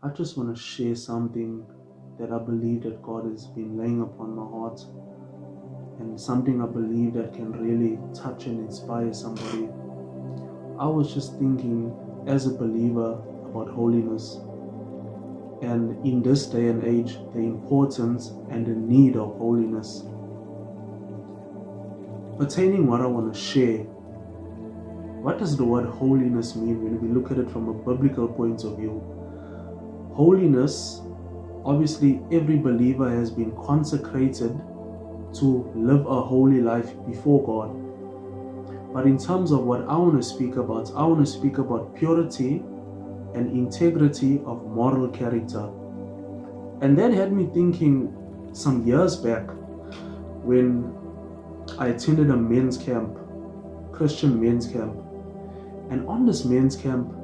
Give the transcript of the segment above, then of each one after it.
I just want to share something that I believe that God has been laying upon my heart, and something I believe that can really touch and inspire somebody. I was just thinking as a believer about holiness, and in this day and age, the importance and the need of holiness. Pertaining what I want to share, what does the word holiness mean when we look at it from a biblical point of view? Holiness, obviously, every believer has been consecrated to live a holy life before God. But in terms of what I want to speak about purity and integrity of moral character. And that had me thinking some years back when I attended a men's camp, Christian men's camp. And on this men's camp,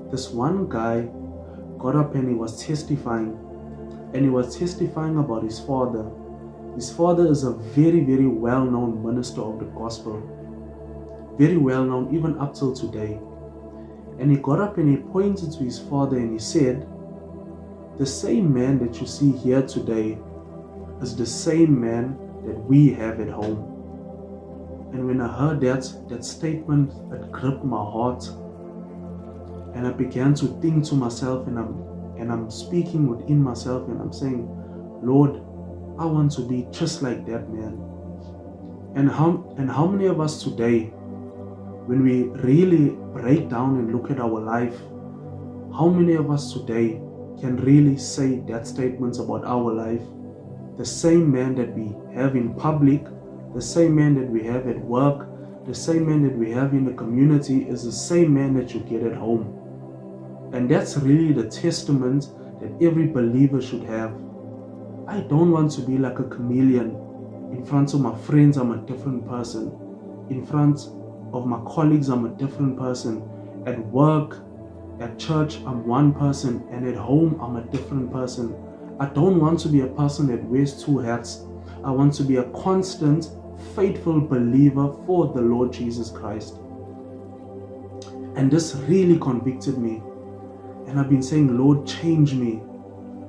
this one guy got up and he was testifying. And he was testifying about his father. His father is a very, very well-known minister of the gospel. Very well-known even up till today. And he got up and he pointed to his father and he said, the same man that you see here today is the same man that we have at home. And when I heard that statement, it gripped my heart. And I began to think to myself, and I'm speaking within myself, and I'm saying, Lord, I want to be just like that man. And how many of us today, when we really break down and look at our life, how many of us today can really say that statements about our life? The same man that we have in public, the same man that we have at work, the same man that we have in the community is the same man that you get at home. And that's really the testament that every believer should have. I don't want to be like a chameleon. In front of my friends, I'm a different person. In front of my colleagues, I'm a different person. At work, at church, I'm one person. And at home, I'm a different person. I don't want to be a person that wears two hats. I want to be a constant, faithful believer for the Lord Jesus Christ. And this really convicted me. And I've been saying, Lord, change me.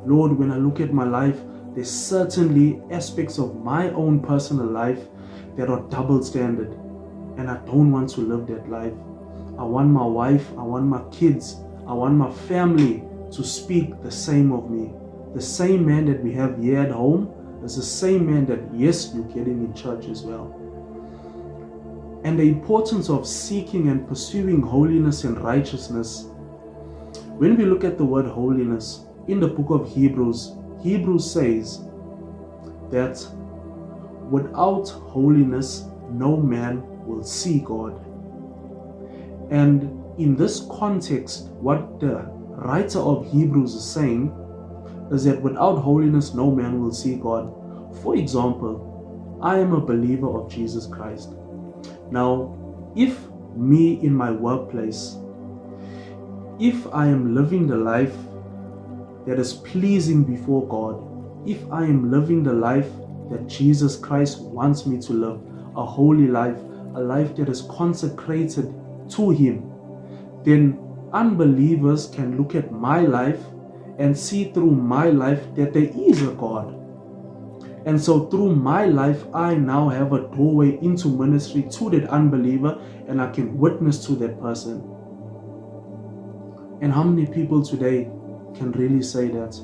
Lord, when I look at my life, there's certainly aspects of my own personal life that are double standard. And I don't want to live that life. I want my wife, I want my kids, I want my family to speak the same of me. The same man that we have here at home is the same man that, yes, you're getting in church as well. And the importance of seeking and pursuing holiness and righteousness. When we look at the word holiness in the book of Hebrews, Hebrews says that without holiness, no man will see God. And in this context, what the writer of Hebrews is saying is that without holiness, no man will see God. For example, I am a believer of Jesus Christ. Now, if me in my workplace, if I am living the life that is pleasing before God, if I am living the life that Jesus Christ wants me to live, a holy life, a life that is consecrated to Him, then unbelievers can look at my life and see through my life that there is a God. And so through my life, I now have a doorway into ministry to that unbeliever, and I can witness to that person. And how many people today can really say that?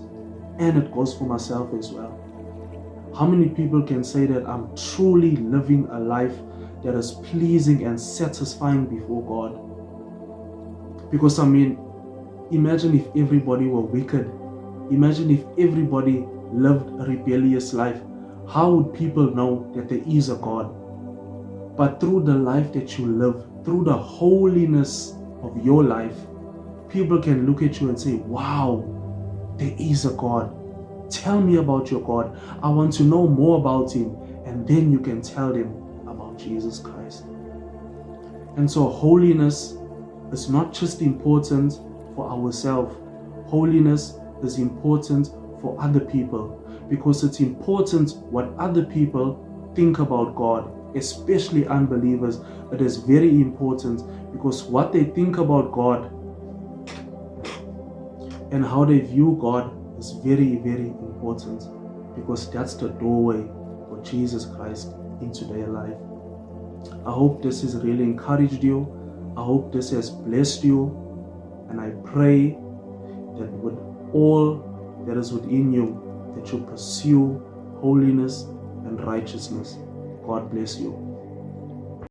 And it goes for myself as well. How many people can say that I'm truly living a life that is pleasing and satisfying before God? Because imagine if everybody were wicked. Imagine if everybody lived a rebellious life. How would people know that there is a God? But through the life that you live, through the holiness of your life, people can look at you and say, wow, there is a God. Tell me about your God. I want to know more about Him. And then you can tell them about Jesus Christ. And so holiness is not just important for ourselves. Holiness is important for other people, because it's important what other people think about God, especially unbelievers. It is very important, because what they think about God and how they view God is very, very important, because that's the doorway for Jesus Christ into their life. I hope this has really encouraged you. I hope this has blessed you. And I pray that with all that is within you, that you pursue holiness and righteousness. God bless you.